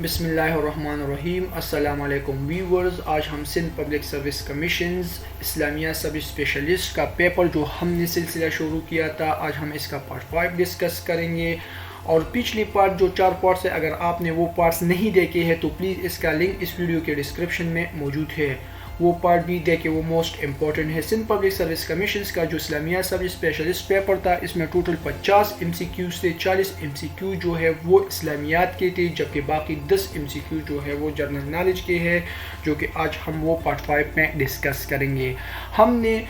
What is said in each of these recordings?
بسم اللہ الرحمن الرحیم۔ السلام علیکم ویورز، آج ہم سندھ پبلک سروس کمیشنز اسلامیہ سب اسپیشلسٹ کا پیپر جو ہم نے سلسلہ شروع کیا تھا، آج ہم اس کا پارٹ 5 ڈسکس کریں گے۔ اور پچھلی پارٹ جو 4 پارٹس ہے، اگر آپ نے وہ پارٹس نہیں دیکھے ہیں تو پلیز اس کا لنک اس ویڈیو کے ڈسکرپشن میں موجود ہے، وہ پارٹ بھی دیکھیں، وہ موسٹ امپورٹنٹ ہے۔ سندھ پبلک سروس کمیشنز کا جو اسلامیہ سب اسپیشلسٹ پیپر تھا، اس میں ٹوٹل 50 MCQ سے 40 MCQ جو ہے وہ اسلامیات کے تھے، جبکہ باقی 10 MCQ جو ہے وہ جنرل نالج کے ہے، جو کہ آج ہم وہ پارٹ 5 میں ڈسکس کریں گے۔ ہم نے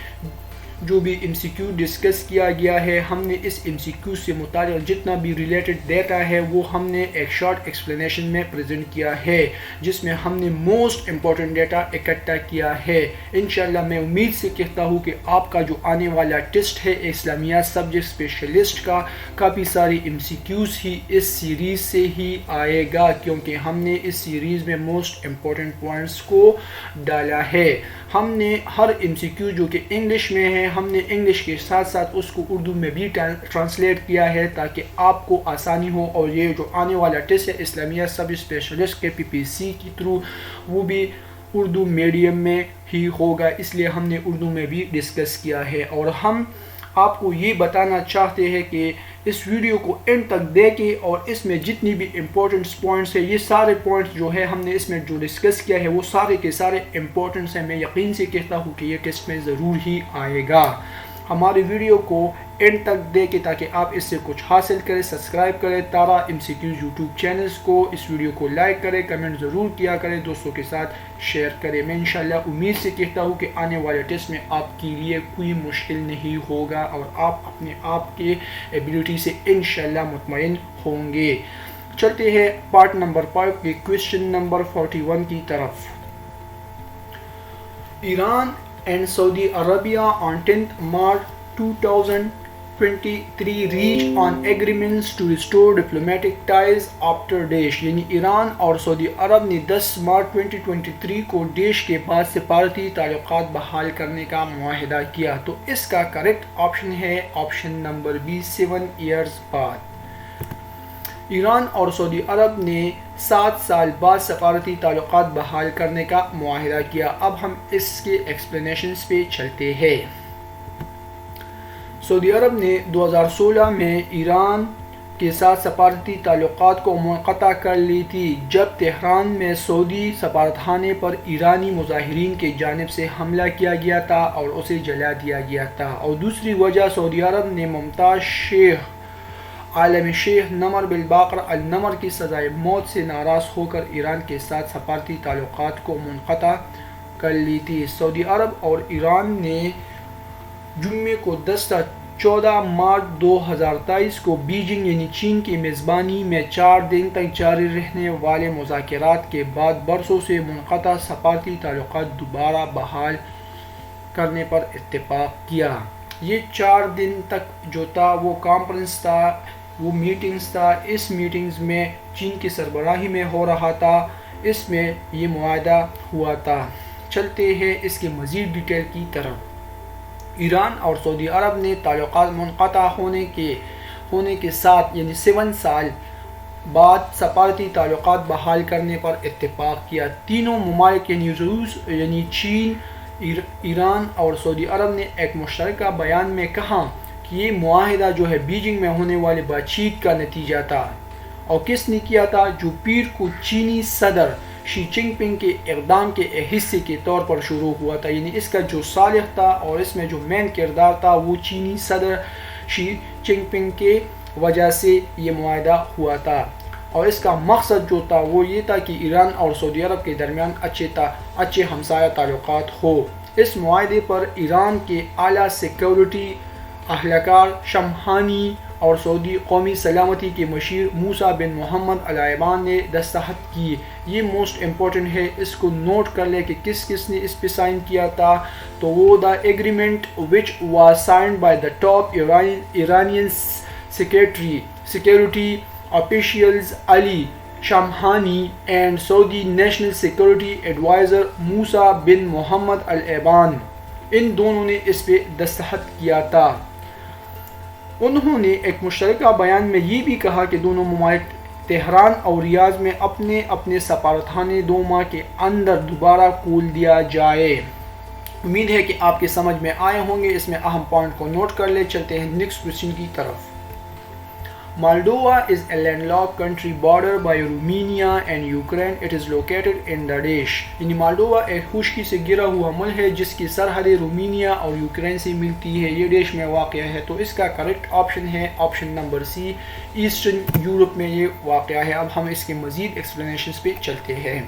جو بھی MCQ ڈسکس کیا گیا ہے، ہم نے اس MCQ سے متعلق جتنا بھی ریلیٹڈ ڈیٹا ہے وہ ہم نے ایک شارٹ ایکسپلینیشن میں پریزنٹ کیا ہے، جس میں ہم نے موسٹ امپورٹنٹ ڈیٹا اکٹھا کیا ہے۔ انشاءاللہ میں امید سے کہتا ہوں کہ آپ کا جو آنے والا ٹیسٹ ہے اسلامیہ سبجیکٹ اسپیشلسٹ کا، کافی ساری MCQs ہی اس سیریز سے ہی آئے گا، کیونکہ ہم نے اس سیریز میں موسٹ امپورٹنٹ پوائنٹس کو ڈالا ہے۔ ہم نے ہر MCQ جو کہ انگلش میں ہے، ہم نے انگلش کے ساتھ ساتھ اس کو اردو میں بھی ٹرانسلیٹ کیا ہے، تاکہ آپ کو آسانی ہو، اور یہ جو آنے والا ٹیسٹ ہے اسلامیہ سب اسپیشلسٹ کے PPC کے تھرو، وہ بھی اردو میڈیم میں ہی ہوگا، اس لیے ہم نے اردو میں بھی ڈسکس کیا ہے۔ اور ہم آپ کو یہ بتانا چاہتے ہیں کہ اس ویڈیو کو اینڈ تک دیکھیں، اور اس میں جتنی بھی امپورٹنٹ پوائنٹس ہیں، یہ سارے پوائنٹس جو ہے ہم نے اس میں جو ڈسکس کیا ہے وہ سارے کے سارے امپورٹنٹس ہیں۔ میں یقین سے کہتا ہوں کہ یہ ٹیسٹ میں ضرور ہی آئے گا۔ ہماری ویڈیو کو اینڈ تک دیکھیں تاکہ آپ اس سے کچھ حاصل کریں۔ سبسکرائب کریں تارا MCQ یوٹیوب چینلز کو، اس ویڈیو کو لائک کریں، کمنٹ ضرور کیا کریں، دوستوں کے ساتھ شیئر کریں۔ میں انشاءاللہ امید سے کہتا ہوں کہ آنے والے ٹیسٹ میں آپ کے لیے کوئی مشکل نہیں ہوگا، اور آپ اپنے آپ کے ایبیلٹی سے انشاءاللہ مطمئن ہوں گے۔ چلتے ہیں پارٹ نمبر 5 کے کویسچن نمبر 41 کی طرف۔ Iran and Saudi Arabia on 10th March 2023 reached on agreements to restore diplomatic ties after Daesh، یعنی ایران اور سعودی عرب نے 10 مارچ 2023 کو دیش کے بعد سفارتی تعلقات بحال کرنے کا معاہدہ کیا۔ تو اس کا کریکٹ آپشن ہے آپشن نمبر B، 7 ایئرز بعد۔ ایران اور سعودی عرب نے 7 سال بعد سفارتی تعلقات بحال کرنے کا معاہدہ کیا۔ اب ہم اس کے ایکسپلینیشنز پہ چلتے ہیں۔ سعودی عرب نے 2016 میں ایران کے ساتھ سفارتی تعلقات کو منقطع کر لی تھی، جب تہران میں سعودی سفارتخانے پر ایرانی مظاہرین کی جانب سے حملہ کیا گیا تھا اور اسے جلا دیا گیا تھا۔ اور دوسری وجہ، سعودی عرب نے ممتاز شیخ عالم شیخ نمر بالباقر النمر کی سزائے موت سے ناراض ہو کر ایران کے ساتھ سفارتی تعلقات کو منقطع کر لی تھی۔ سعودی عرب اور ایران نے جمعے کو 14 مارچ 2023 کو بیجنگ یعنی چین کی میزبانی میں 4 دن تک جاری رہنے والے مذاکرات کے بعد برسوں سے منقطع سفارتی تعلقات دوبارہ بحال کرنے پر اتفاق کیا۔ یہ 4 دن تک جو تھا وہ کانفرنس تھا، وہ میٹنگز تھا۔ اس میٹنگز میں چین کی سربراہی میں ہو رہا تھا، اس میں یہ معاہدہ ہوا تھا۔ چلتے ہیں اس کے مزید ڈیٹیل کی طرف۔ ایران اور سعودی عرب نے تعلقات منقطع ہونے کے ساتھ یعنی 7 سال بعد سفارتی تعلقات بحال کرنے پر اتفاق کیا۔ تینوں ممالک یعنی روس یعنی چین، ایران اور سعودی عرب نے ایک مشترکہ بیان میں کہا کہ یہ معاہدہ جو ہے بیجنگ میں ہونے والی بات چیت کا نتیجہ تھا۔ اور کس نے کیا تھا؟ جو پیر کو چینی صدر شی جن پنگ کے اقدام کے حصے کے طور پر شروع ہوا تھا، یعنی اس کا جو صالح تھا اور اس میں جو مین کردار تھا وہ چینی صدر شی جن پنگ کے وجہ سے یہ معاہدہ ہوا تھا۔ اور اس کا مقصد جو تھا وہ یہ تھا کہ ایران اور سعودی عرب کے درمیان اچھے ہمسایہ تعلقات ہو۔ اس معاہدے پر ایران کے اعلیٰ سیکیورٹی اہلکار شمخانی اور سعودی قومی سلامتی کے مشیر موسیٰ بن محمد العیبان نے دستخط کی۔ یہ موسٹ امپورٹنٹ ہے، اس کو نوٹ کر لیں کہ کس نے اس پہ سائن کیا تھا۔ تو وہ the agreement which was signed by the top Iranian security officials Ali Shamkhani and Saudi National Security Advisor موسیٰ بن محمد العیبان، ان دونوں نے اس پہ دستخط کیا تھا۔ انہوں نے ایک مشترکہ بیان میں یہ بھی کہا کہ دونوں ممالک تہران اور ریاض میں اپنے اپنے سفارتخانے 2 ماہ کے اندر دوبارہ کھول دیا جائے۔ امید ہے کہ آپ کے سمجھ میں آئے ہوں گے، اس میں اہم پوائنٹ کو نوٹ کر لیں۔ چلتے ہیں نیکسٹ کوسچن کی طرف۔ Moldova is a landlocked country bordered by Romania and Ukraine. It is located in the dish. یعنی مالڈووا ایک خشکی سے گرا ہوا ملک ہے جس کی سرحدیں رومینیا اور یوکرین سے ملتی ہے، یہ دیش میں واقع ہے۔ تو اس کا کریکٹ آپشن ہے آپشن نمبر سی، ایسٹرن یورپ میں یہ واقع ہے۔ اب ہم اس کے مزید ایکسپلینیشنز پہ چلتے ہیں۔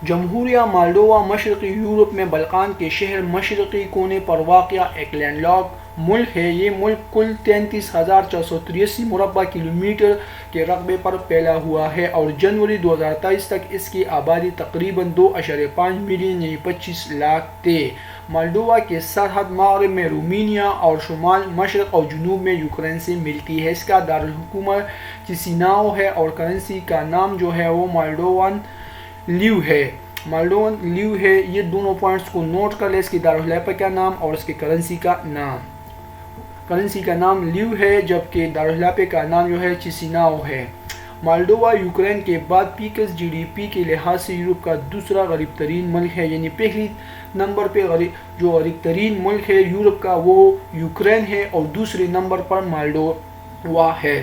جمہوریہ مالڈووا مشرقی یورپ میں بلقان کے شہر مشرقی کونے پر واقع ایک لینڈ لاک ملک ہے۔ یہ ملک کل 33,483 مربع کلومیٹر کے رقبے پر پھیلا ہوا ہے اور جنوری 2023 تک اس کی آبادی تقریباً 2.5 ملین یعنی 25 لاکھ تھے۔ مالڈووا کی سرحد مغرب میں رومینیا اور شمال مشرق اور جنوب میں یوکرین سے ملتی ہے۔ اس کا دارالحکومت چسیناؤ ہے اور کرنسی کا نام جو ہے وہ مالڈوون لیو ہے۔ مالڈوون لیو ہے، یہ دونوں پوائنٹس کو نوٹ کر لیں، اس کی دارالحکومت کا نام اور اس کی کرنسی کا نام۔ کرنسی کا نام لیو ہے جبکہ دارالحکومت کا نام جو ہے چسیناؤ ہے۔ مالڈووا یوکرین کے بعد پیکس جی ڈی پی کے لحاظ سے یورپ کا دوسرا غریب ترین ملک ہے، یعنی پہلی نمبر پہ جو غریب ترین ملک ہے یورپ کا وہ یوکرین ہے اور دوسرے نمبر پر مالڈووا ہے۔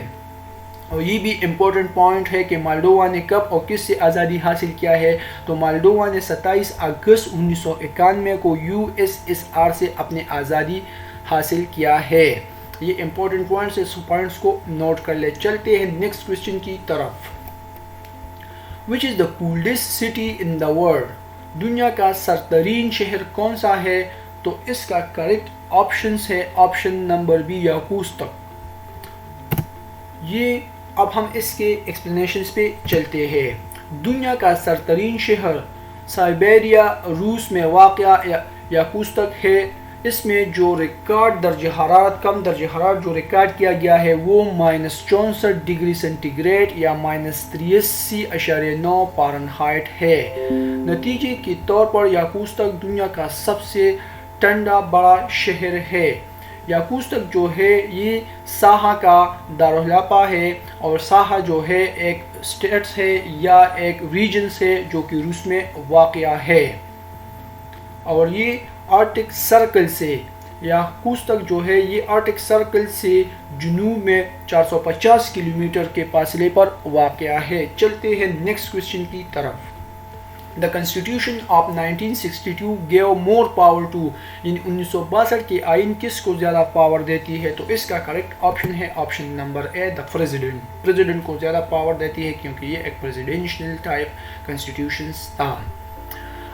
اور یہ بھی امپورٹنٹ پوائنٹ ہے کہ مالڈووا نے کب اور کس سے آزادی حاصل کیا ہے، تو مالڈووا نے 27 اگست 1991 کو یو ایس ایس آر سے اپنی آزادی حاصل کیا ہے۔ یہ امپورٹنٹ پوائنٹس، اس پوائنٹس کو نوٹ کر لیں۔ چلتے ہیں نیکسٹ کوسچن کی طرف۔ Which is the coldest city in the world? دنیا کا سرترین شہر کون سا ہے؟ تو اس کا کریکٹ آپشنز ہے آپشن نمبر بی، یاکوتسک۔ یہ اب ہم اس کے ایکسپلینیشنز پہ چلتے ہیں۔ دنیا کا سرترین شہر سائبیریا روس میں واقع یاکوتسک ہے۔ اس میں جو ریکارڈ درجہ حرارت، کم درجہ حرارت جو ریکارڈ کیا گیا ہے وہ -64 ڈگری سینٹی گریڈ یا -83.9 فارنہائٹ ہے۔ نتیجے کے طور پر یاکوتسک دنیا کا سب سے ٹھنڈا بڑا شہر ہے۔ یاکوتسک جو ہے یہ ساحا کا دارالحکومت ہے اور ساحا جو ہے ایک اسٹیٹس ہے یا ایک ریجنس ہے جو کہ روس میں واقع ہے، اور یہ آرکٹک سرکل سے یاکوتسک جو ہے یہ آرکٹک سرکل سے جنوب میں 450 کلومیٹر کے فاصلے پر واقع ہے۔ چلتے ہیں نیکسٹ کوسچن کی طرف۔ The Constitution of 1962 gave more power to، یعنی 1962 کی آئین کس کو زیادہ پاور دیتی ہے؟ تو اس کا کریکٹ آپشن ہے option number a, the president کو زیادہ پاور دیتی ہے کیونکہ یہ ایک پریزیڈینشل ٹائپ کنسٹیٹیوشن تھا۔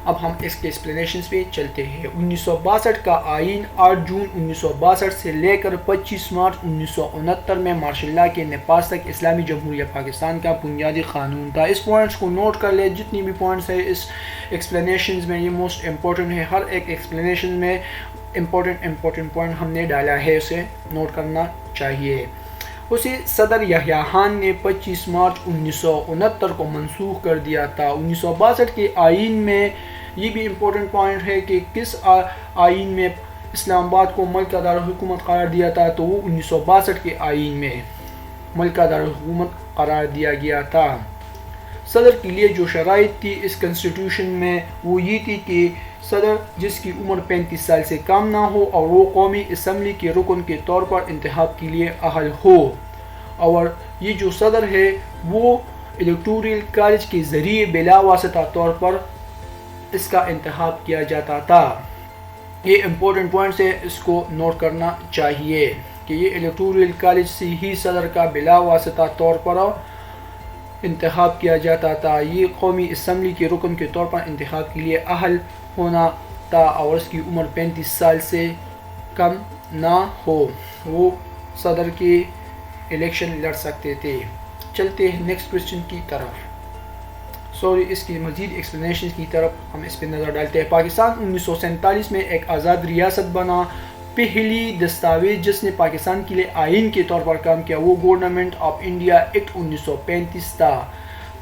اب ہم اس کے ایکسپلینیشنز پہ چلتے ہیں۔ 1962 کا آئین 8 جون 1962 سے لے کر 25 مارچ 1969 میں مارشل لا کے نفاذ تک اسلامی جمہوریہ پاکستان کا بنیادی قانون تھا۔ اس پوائنٹس کو نوٹ کر لیں، جتنی بھی پوائنٹس ہیں اس ایکسپلینیشنز میں یہ موسٹ امپورٹنٹ ہے۔ ہر ایک ایکسپلینیشن میں امپورٹنٹ پوائنٹ ہم نے ڈالا ہے، اسے نوٹ کرنا چاہیے۔ اسے صدر یحییٰ خان نے 25 مارچ 1969 کو منسوخ کر دیا تھا۔ 1962 کے آئین میں یہ بھی امپورٹنٹ پوائنٹ ہے کہ کس آئین میں اسلام آباد کو ملک کا دارالحکومت قرار دیا تھا، تو وہ 1962 کے آئین میں ملک کا دارالحکومت قرار دیا گیا تھا۔ صدر کے لیے جو شرائط تھی اس کنسٹیٹیوشن میں وہ یہ تھی کہ صدر جس کی عمر 35 سال سے کم نہ ہو اور وہ قومی اسمبلی کے رکن کے طور پر انتخاب کے لیے اہل ہو، اور یہ جو صدر ہے وہ الیکٹورل کالج کے ذریعے بلا واسطہ طور پر اس کا انتخاب کیا جاتا تھا۔ یہ امپورٹنٹ پوائنٹس ہے، اس کو نوٹ کرنا چاہیے کہ یہ الیکٹورل کالج سے ہی صدر کا بلا واسطہ طور پر انتخاب کیا جاتا تھا۔ یہ قومی اسمبلی کے رکن کے طور پر انتخاب کے لیے اہل ہونا تھا اور اس کی عمر 35 سال سے کم نہ ہو، وہ صدر کی الیکشن لڑ سکتے تھے۔ چلتے ہیں نیکسٹ کوسچن کی طرف۔ اس کی مزید ایکسپلینیشن کی طرف ہم اس پہ نظر ڈالتے ہیں۔ پاکستان 1947 میں ایک آزاد ریاست بنا۔ پہلی دستاویز جس نے پاکستان کے لیے آئین کے طور پر کام کیا وہ گورنمنٹ آف انڈیا ایکٹ 1935 تھا۔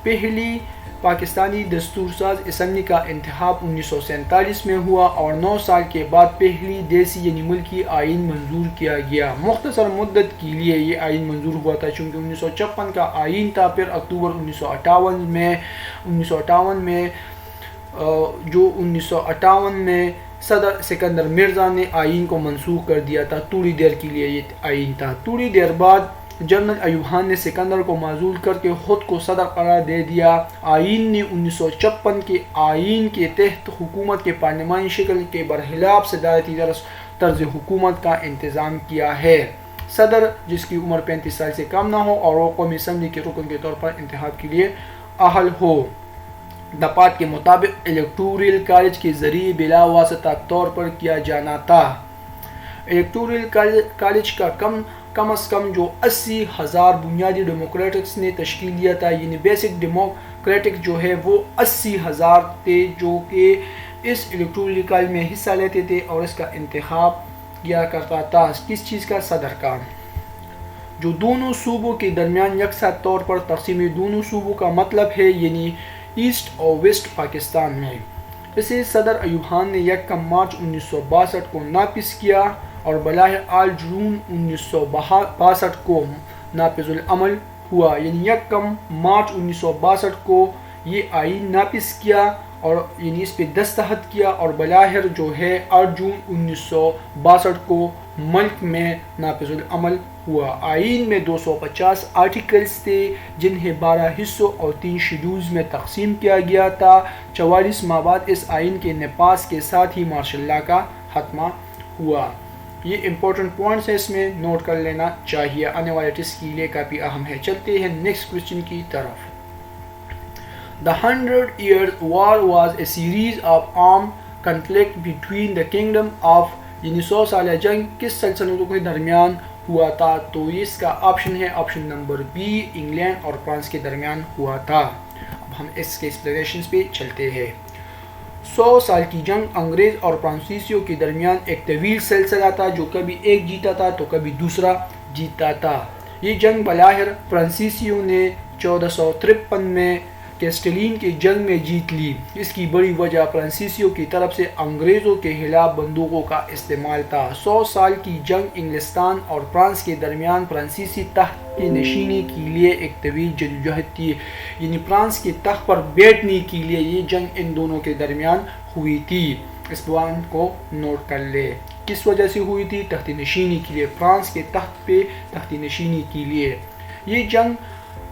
پہلی پاکستانی دستور ساز اسمبلی کا انتخاب 1947 میں ہوا اور 9 سال کے بعد پہلی دیسی یعنی ملکی آئین منظور کیا گیا. مختصر مدت کے لیے یہ آئین منظور ہوا تھا چونکہ 1956 کا آئین تھا. پھر اکتوبر 1958 میں صدر سکندر مرزا نے آئین کو منسوخ کر دیا تھا. تھوڑی دیر کے لیے یہ آئین تھا. تھوڑی دیر بعد جنرل ایوب خان نے سکندر کو معزول کر کے خود کو صدر قرار دے دیا. آئین نے 1956 کے آئین کے تحت حکومت کے پارلیمانی شکل کے برخلاف صدارتی طرز حکومت کا انتظام کیا ہے. صدر جس کی عمر 35 سال سے کم نہ ہو اور وہ قومی اسمبلی کے رکن کے طور پر انتخاب کے لیے اہل ہو. دپات کے مطابق الیکٹورل کالج کے ذریعے بلا واسطہ طور پر کیا جانا تھا. الیکٹورل کالج کا کم از کم جو 80,000 بنیادی ڈیموکریٹکس نے تشکیل دیا تھا، یعنی بیسک ڈیموکریٹک جو ہے وہ 80,000 تھے جو کہ اس الیکٹورل کالج میں حصہ لیتے تھے اور اس کا انتخاب کیا کرتا تھا. کس چیز کا؟ صدر کا. جو دونوں صوبوں کے درمیان یکساں طور پر تقسیم دونوں صوبوں کا مطلب ہے یعنی ایسٹ اور ویسٹ پاکستان میں. اسے صدر ایوب خان نے 1 مارچ 1962 کو نافذ کیا اور بلاہر آل جون 1962 کو نافذ العمل ہوا. یعنی 1 مارچ 1962 کو یہ آئین نافذ کیا اور یعنی اس پہ دستخط کیا اور بلاہر جو ہے 8 جون 1962 کو ملک میں نافذ العمل ہوا. آئین میں 250 آرٹیکلز تھے جنہیں 12 حصوں اور 3 شیڈولز میں تقسیم کیا گیا تھا. 44 ماہ بعد اس آئین کے نفاذ کے ساتھ ہی مارشل لا کا خاتمہ ہوا. یہ امپورٹنٹ پوائنٹس ہیں، اس میں نوٹ کر لینا چاہیے، آنے والے ٹیسٹ کے لیے کافی اہم ہے. چلتے ہیں نیکسٹ کوسچن کی طرف. The 100 Years War was a series of armed conflict between the kingdom of یعنی 100 سالہ جنگ کس سلطنتوں کے درمیان ہوا تھا؟ تو اس کا آپشن ہے آپشن نمبر بی، انگلینڈ اور فرانس کے درمیان ہوا تھا. اب ہم اس کے ایکسپلینیشنز پہ چلتے ہیں. 100 سال کی جنگ انگریز اور فرانسیسیوں کے درمیان ایک طویل سلسلہ تھا جو کبھی ایک جیتا تھا تو کبھی دوسرا جیتا تھا. یہ جنگ بلاہر فرانسیسیوں نے 1453 میں کیسٹلین کی جنگ میں جیت لی. اس کی بڑی وجہ فرانسیسیوں کی طرف سے انگریزوں کے خلاف بندوقوں کا استعمال تھا. 100 سال کی جنگ انگلستان اور فرانس کے درمیان فرانسیسی تخت کی نشینے کے لیے ایک طویل جدوجہد تھی. یعنی فرانس کے تخت پر بیٹھنے کے لیے یہ جنگ ان دونوں کے درمیان ہوئی تھی. اس پوائنٹ کو نوٹ کر لے. کس وجہ سے ہوئی تھی؟ تخت نشینی کے لیے، فرانس کے تخت پہ تخت نشینی کے لیے. یہ جنگ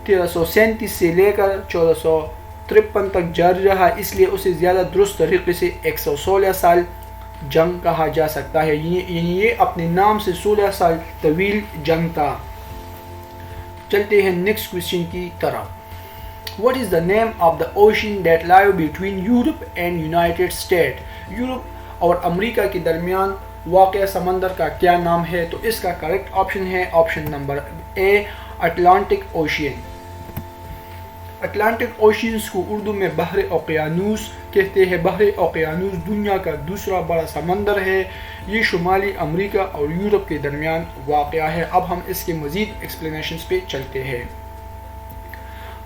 1337 سے لے کر 1453 تک جاری رہا، اس لیے اسے زیادہ درست طریقے سے 116 سال جنگ کہا جا سکتا ہے. یعنی یہ اپنے نام سے 16 سال طویل جنگ تھا. چلتے ہیں نیکسٹ کوسچن کی طرف. What is the name of the ocean that lie between Europe and United States? Europe اور امریکہ کے درمیان واقع سمندر کا کیا نام ہے؟ تو اس کا کریکٹ آپشن ہے آپشن نمبر اے، اٹلانٹک اوشین. اٹلانٹک اوشینز کو اردو میں بحر اوقیانوس کہتے ہیں. بحر اوقیانوس دنیا کا دوسرا بڑا سمندر ہے. یہ شمالی امریکہ اور یورپ کے درمیان واقع ہے. اب ہم اس کے مزید ایکسپلینیشنز پہ چلتے ہیں.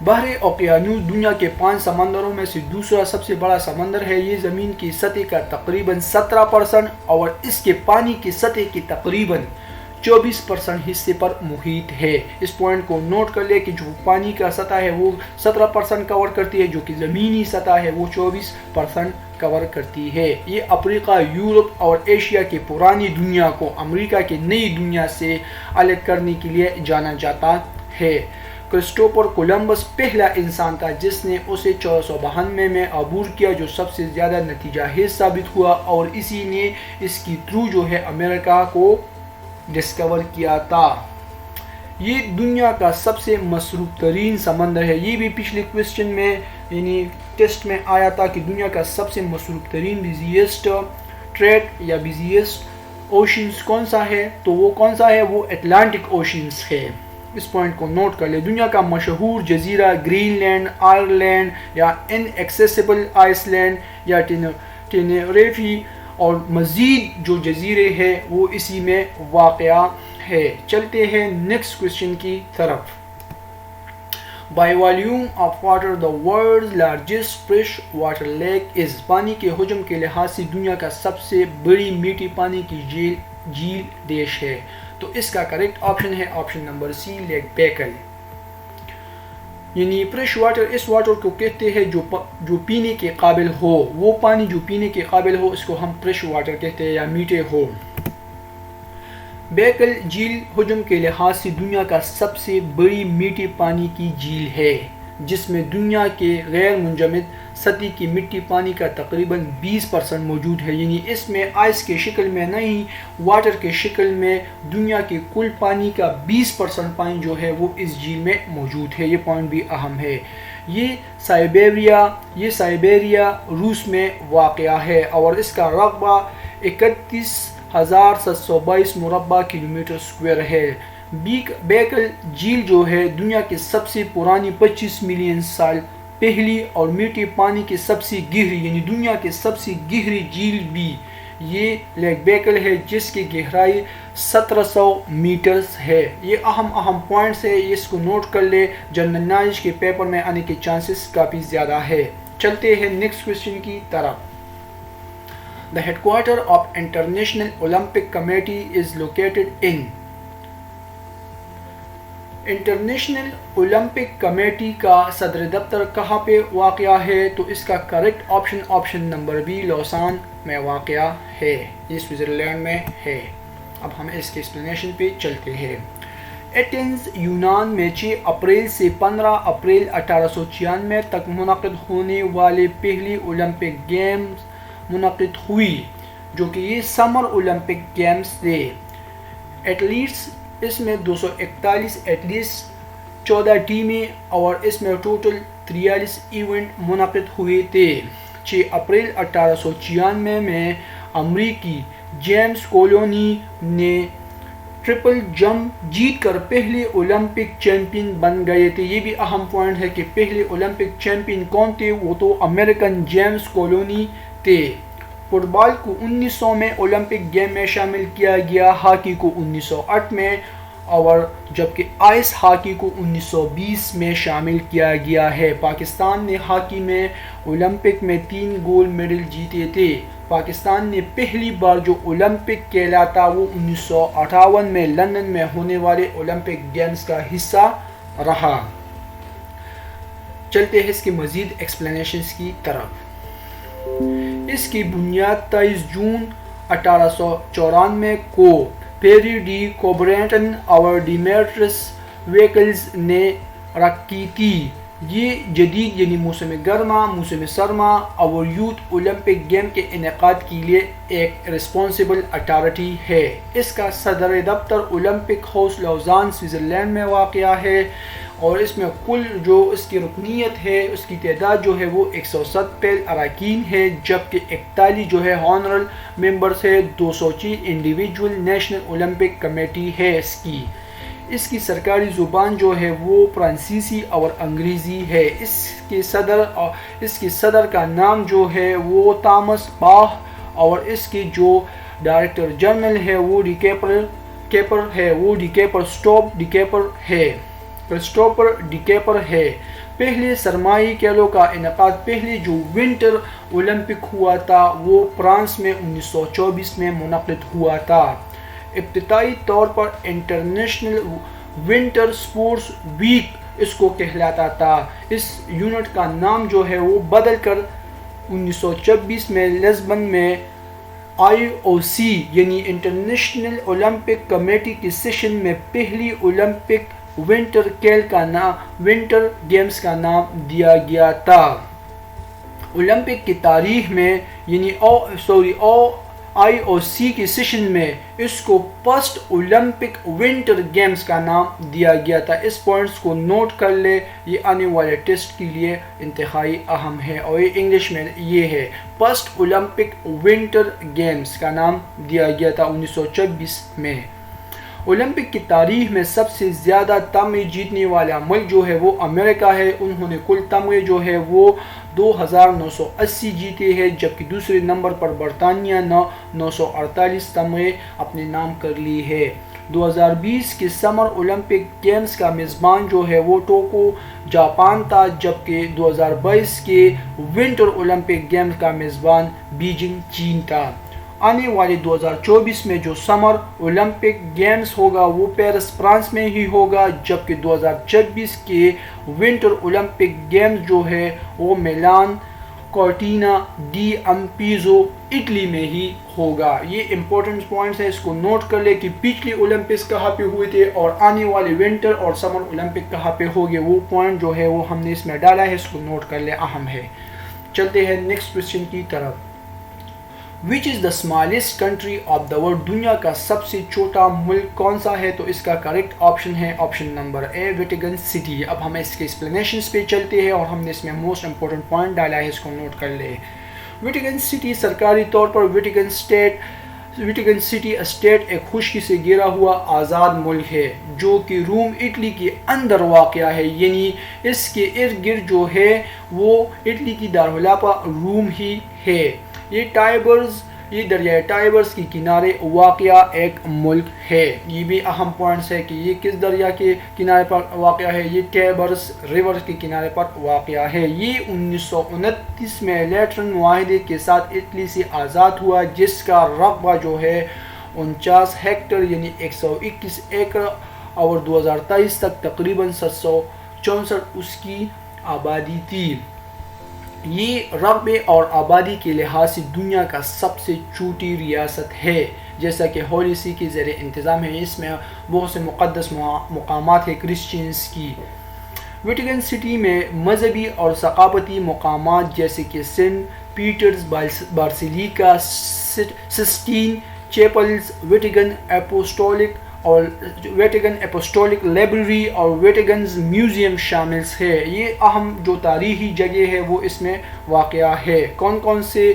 بحر اوقیانوس دنیا کے 5 سمندروں میں سے دوسرا سب سے بڑا سمندر ہے. یہ زمین کی سطح کا تقریباً 17% اور اس کے پانی کی سطح کی تقریباً 24% حصے پر محیط ہے. اس پوائنٹ کو نوٹ کر لے کہ جو پانی کا سطح ہے وہ 17% کور کرتی ہے، جو کہ زمینی سطح ہے وہ 24% کور کرتی ہے. یہ افریقہ، یورپ اور ایشیا کی پرانی دنیا کو امریکہ کی نئی دنیا سے الگ کرنے کے لیے جانا جاتا ہے. کرسٹوفر کولمبس پہلا انسان تھا جس نے اسے 1492 میں عبور کیا، جو سب سے زیادہ نتیجہ خیز ثابت ہوا اور اسی نے اس کی تھرو جو ہے امریکہ کو ڈسکور کیا تھا. یہ دنیا کا سب سے مصروف ترین سمندر ہے. یہ بھی پچھلے کوسچن میں یعنی ٹیسٹ میں آیا تھا کہ دنیا کا سب سے مصروف ترین بزیسٹ ٹریڈ یا بزیسٹ اوشنز کون سا ہے؟ تو وہ کون سا ہے؟ وہ اٹلانٹک اوشنز ہے. اس پوائنٹ کو نوٹ کر لیں. دنیا کا مشہور جزیرہ گرین لینڈ، آئرلینڈ یا ان ایکسیسیبل آئس لینڈ یا ٹینریفی اور مزید جو جزیرے ہیں وہ اسی میں واقع ہے. چلتے ہیں نیکسٹ کوسچن کی طرف. By volume of water the world largest fresh water lake is. پانی کے حجم کے لحاظ سے دنیا کا سب سے بڑی میٹھی پانی کی جھیل دیش ہے. تو اس کا کریکٹ آپشن ہے آپشن نمبر سی لیک بیکل. یعنی فریش واٹر اس واٹر کو کہتے ہیں جو پینے کے قابل ہو. وہ پانی جو پینے کے قابل ہو اس کو ہم فریش واٹر کہتے ہیں یا میٹھے ہو. بیکل جھیل حجم کے لحاظ سے دنیا کا سب سے بڑی میٹھے پانی کی جھیل ہے جس میں دنیا کے غیر منجمد سطح کی مٹی پانی کا تقریباً 20% موجود ہے. یعنی اس میں آئس کے شکل میں نہیں واٹر کے شکل میں دنیا کے کل پانی کا 20% پانی جو ہے وہ اس جھیل میں موجود ہے. یہ پوائنٹ بھی اہم ہے. یہ سائبیریا روس میں واقع ہے اور اس کا رقبہ 31,722 مربع کلومیٹر اسکوائر ہے. بیکل جھیل جو ہے دنیا کی سب سے پرانی 25 ملین سال پہلی اور میٹھے پانی کی سب سے گہری یعنی دنیا کی سب سے گہری جھیل بھی یہ لیک بیکل ہے جس کی گہرائی 1700 میٹرز ہے. یہ اہم پوائنٹس ہے. اس کو نوٹ کر لے. جنرل نالج کے پیپر میں آنے کے چانسز کافی زیادہ ہے. چلتے ہیں نیکسٹ کوشچن کی طرف. The headquarter of International Olympic Committee is located in. International Olympic committee کا صدر دفتر کہاں پہ واقع ہے؟ تو اس کا کریکٹ آپشن نمبر بی لوسان میں واقع ہے. یہ سوئٹزرلینڈ میں ہے. اب ہم اس کے ایکسپلینیشن پہ چلتے ہیں. ایتھنز یونان میں 6 اپریل سے 15 اپریل 1896 تک منعقد ہونے والے پہلی اولمپک گیمز منعقد ہوئی جو کہ یہ سمر اولمپک گیمز تھے. ایتھلیٹس اس میں 241 ایتھلیٹس 14 ٹیمیں اور اس میں ٹوٹل 43 ایونٹ منعقد ہوئے تھے. 6 اپریل 1896 میں امریکی جیمز کولونی نے ٹرپل جمپ جیت کر پہلے اولمپک چیمپئن بن گئے تھے. یہ بھی اہم پوائنٹ ہے کہ پہلے اولمپک چیمپئن کون تھے؟ وہ تو امریکن جیمز کولونی تھے. فٹ بال کو 1900 میں اولمپک گیم میں شامل کیا گیا، ہاکی کو 1908 میں اور جبکہ آئس ہاکی کو 1920 میں شامل کیا گیا ہے. پاکستان نے ہاکی میں اولمپک میں 3 گولڈ میڈل جیتے تھے. پاکستان نے پہلی بار جو اولمپک کھیلا تھا وہ 1958 میں لندن میں ہونے والے اولمپک گیمز کا حصہ رہا. چلتے ہیں اس کی مزید ایکسپلینیشنز کی طرف. اس کی بنیاد 23 جون 1894 کو پیری ڈی کوبرنٹن اور ڈیمیٹرس ویکلز نے رکھی تھی. یہ جدید یعنی موسم گرما، موسم سرما اور یوتھ اولمپک گیم کے انعقاد کے لیے ایک ریسپانسبل اتھارٹی ہے. اس کا صدر دفتر اولمپک ہاؤس لوزان سوئٹزرلینڈ میں واقع ہے اور اس میں کل جو اس کی رکنیت ہے اس کی تعداد جو ہے وہ 170 اراکین ہے جبکہ 41 جو ہے ہانرل ممبرز ہے. 204 انڈیویجول نیشنل اولمپک کمیٹی ہے. اس کی سرکاری زبان جو ہے وہ فرانسیسی اور انگریزی ہے. اس کے صدر کا نام جو ہے وہ تامس باخ اور اس کی جو ڈائریکٹر جنرل ہے وہ کرسٹوفر ڈیکیپر ہے. پہلے سرمائی کھیلوں کا انعقاد پہلے جو ونٹر اولمپک ہوا تھا وہ فرانس میں 1924 میں منعقد ہوا تھا. ابتدائی طور پر انٹرنیشنل ونٹر سپورٹس ویک اس کو کہلاتا تھا. اس یونٹ کا نام جو ہے وہ بدل کر 1926 میں لزبن میں IOC یعنی انٹرنیشنل اولمپک کمیٹی کی سیشن میں پہلی اولمپک ونٹر گیمز کا نام دیا گیا تھا. اولمپک کی تاریخ میں یعنی IOC کی سیشن میں اس کو فرسٹ اولمپک ونٹر گیمز کا نام دیا گیا تھا. اس پوائنٹس کو نوٹ کر لے. یہ آنے والے ٹیسٹ کے لیے انتہائی اہم ہے اور یہ انگلش میں یہ ہے فرسٹ اولمپک ونٹر گیمز کا نام دیا گیا تھا 1926 میں. اولمپک کی تاریخ میں سب سے زیادہ تمغے جیتنے والا ملک جو ہے وہ امریکہ ہے. انہوں نے کل تمغے جو ہے وہ 2980 جیتے ہیں جبکہ دوسرے نمبر پر برطانیہ 948 تمغے اپنے نام کر لی ہے. 2020 کے سمر اولمپک گیمز کا میزبان جو ہے وہ ٹوکیو جاپان تھا، جبکہ 2022 کے ونٹر اولمپک گیمز کا میزبان بیجنگ چین تھا۔ آنے والے 2024 میں جو سمر اولمپک گیمز ہوگا وہ پیرس فرانس میں ہی ہوگا، جبکہ 2026 کے ونٹر اولمپک گیمز جو ہے وہ میلان کورٹینا ڈی امپیزو اٹلی میں ہی ہوگا۔ یہ امپورٹنٹ پوائنٹس ہے، اس کو نوٹ کر لے کہ پچھلی اولمپکس کہاں پہ ہوئے تھے اور آنے والے ونٹر اور سمر اولمپک کہاں پہ ہوگے، وہ پوائنٹ جو ہے وہ ہم نے اس میں ڈالا ہے، اس کو نوٹ کر لے، اہم ہے۔ چلتے ہیں نیکسٹ کوسچن کی طرف۔ Which is the smallest country of the world? دنیا کا سب سے چھوٹا ملک کون سا ہے؟ تو اس کا کریکٹ آپشن ہے آپشن نمبر اے، ویٹیکن سٹی۔ اب ہم اس کے ایکسپلینیشنز پہ چلتے ہیں اور ہم نے اس میں موسٹ امپورٹنٹ پوائنٹ ڈالا ہے، اس کو نوٹ کر لے۔ ویٹیکن سٹی سرکاری طور پر ویٹیکن سٹی اسٹیٹ ایک خشکی سے گھرا ہوا آزاد ملک ہے جو کہ روم اٹلی کے اندر واقع ہے، یعنی اس کے ارد گرد جو ہے وہ اٹلی کی دارالخلافہ روم ہی ہے۔ یہ دریائے ٹائبرز کے کنارے واقع ایک ملک ہے۔ یہ بھی اہم پوائنٹس ہے کہ یہ کس دریا کے کنارے پر واقع ہے، یہ ٹائبرز ریور کے کنارے پر واقع ہے۔ یہ 1929 میں لیٹرن معاہدے کے ساتھ اٹلی سے آزاد ہوا، جس کا رقبہ جو ہے 49 ہیکٹر یعنی 121 ایکڑ اور 2023 تک تقریباً 764 اس کی آبادی تھی۔ یہ رقبے اور آبادی کے لحاظ سے دنیا کا سب سے چھوٹی ریاست ہے، جیسا کہ ہولی سی کے زیر انتظام ہے۔ اس میں بہت سے مقدس مقامات ہیں کرسچنز کی۔ ویٹیکن سٹی میں مذہبی اور ثقافتی مقامات جیسے کہ Saint Peter's Basilica, Sistine Chapels, Vatican Apostolic Library اور ویٹیکنز میوزیم شامل ہے۔ یہ اہم جو تاریخی جگہ ہے وہ اس میں واقع ہے۔ کون کون سے؟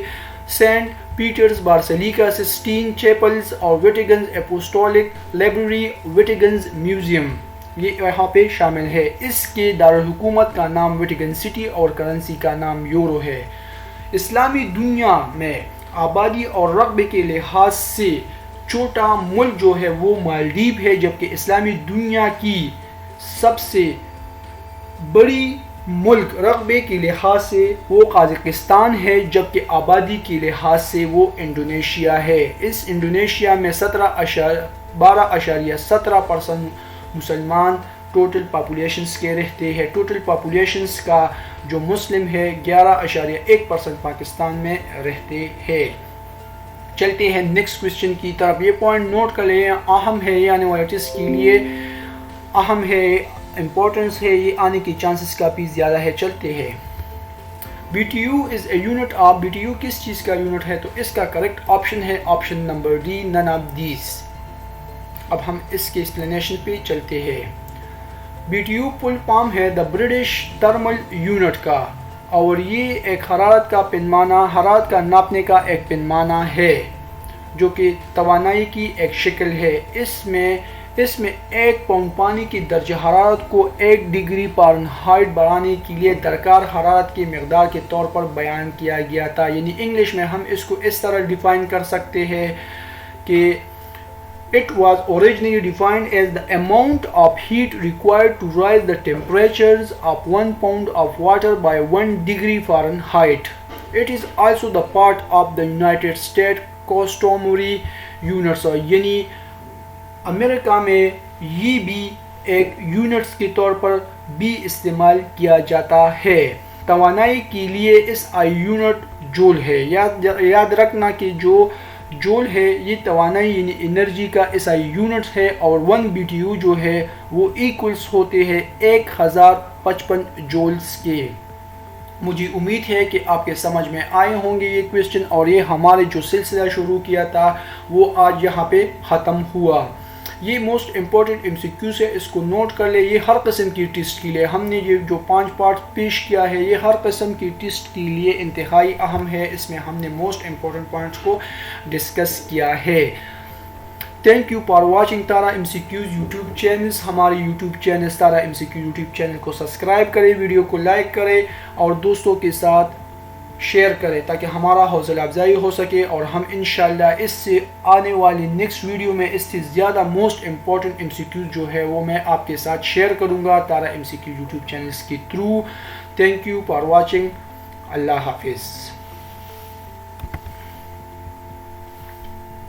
سینٹ پیٹرز باسیلیکا، سسٹین چیپلز اور ویٹیکنز اپوسٹولک لائبریری، ویٹیکنز میوزیم، یہ یہاں پہ شامل ہے۔ اس کے دارالحکومت کا نام ویٹیکن سٹی اور کرنسی کا نام یورو ہے۔ اسلامی دنیا میں آبادی اور رقبے کے لحاظ سے چھوٹا ملک جو ہے وہ مالدیپ ہے، جبکہ اسلامی دنیا کی سب سے بڑی ملک رقبے کے لحاظ سے وہ قازقستان ہے، جبکہ آبادی کے لحاظ سے وہ انڈونیشیا ہے۔ اس انڈونیشیا میں 12.17% مسلمان ٹوٹل پاپولیشنز کے رہتے ہیں۔ ٹوٹل پاپولیشنز کا جو مسلم ہے 11.1% پاکستان میں رہتے ہیں۔ چلتے ہیں نیکسٹ کوسچن کی طرف۔ یہ پوائنٹ نوٹ کر لیں، اہم ہے، یہ آنے والے ٹیسٹ کے لیے اہم ہے، امپورٹنس ہے، یہ آنے کی چانسز کافی زیادہ ہے۔ چلتے ہیں۔ BTU is a unit of, BTU کس چیز کا یونٹ ہے؟ تو اس کا کریکٹ آپشن ہے option number D, none of these. اب ہم اس کے ایکسپلینیشن پہ چلتے ہیں۔ BTU فل فارم ہے دا برٹش تھرمل یونٹ کا، اور یہ ایک حرارت کا ناپنے کا ایک پیمانہ ہے جو کہ توانائی کی ایک شکل ہے۔ اس میں 1 پاؤنڈ پانی کی درجہ حرارت کو 1 ڈگری فارنہائٹ بڑھانے کے لیے درکار حرارت کی مقدار کے طور پر بیان کیا گیا تھا۔ یعنی انگلش میں ہم اس کو اس طرح ڈیفائن کر سکتے ہیں کہ it was originally defined as the amount of heat required to rise the temperatures of 1 pound of water by 1 degree Fahrenheit. It is also the part of the United States customary units، یعنی امریکہ میں یہ بھی ایک units کے طور پر بھی استعمال کیا جاتا ہے۔ توانائی کے لیے اس آئی یونٹ جول ہے۔ یاد رکھنا کہ جو جول ہے یہ توانائی یعنی انرجی کا ایس آئی یونٹ ہے، اور 1 BTU جو ہے وہ ایکولز ہوتے ہیں 1055 جولز کے۔ مجھے امید ہے کہ آپ کے سمجھ میں آئے ہوں گے یہ کویسچن، اور یہ ہمارے جو سلسلہ شروع کیا تھا وہ آج یہاں پہ ختم ہوا۔ یہ موسٹ امپورٹنٹ MCQs ہے، اس کو نوٹ کر لے۔ یہ ہر قسم کی ٹیسٹ کے لیے ہم نے یہ جو 5 پارٹ پیش کیا ہے یہ ہر قسم کی ٹیسٹ کے لیے انتہائی اہم ہے۔ اس میں ہم نے موسٹ امپورٹنٹ پوائنٹس کو ڈسکس کیا ہے۔ Thank you for watching Tara MCQs YouTube channels. ہمارے یوٹیوب چینل تارا MCQ یوٹیوب چینل کو سبسکرائب کریں، ویڈیو کو لائک کریں اور دوستوں کے ساتھ شیئر کریں تاکہ ہمارا حوصلہ افزائی ہو سکے اور ہم انشاءاللہ اس سے آنے والی نیکسٹ ویڈیو میں اس سے زیادہ most important M C Q جو ہے وہ میں آپ کے ساتھ شیئر کروں گا تارا M C Q YouTube channels کے through. Thank you for watching. اللہ حافظ.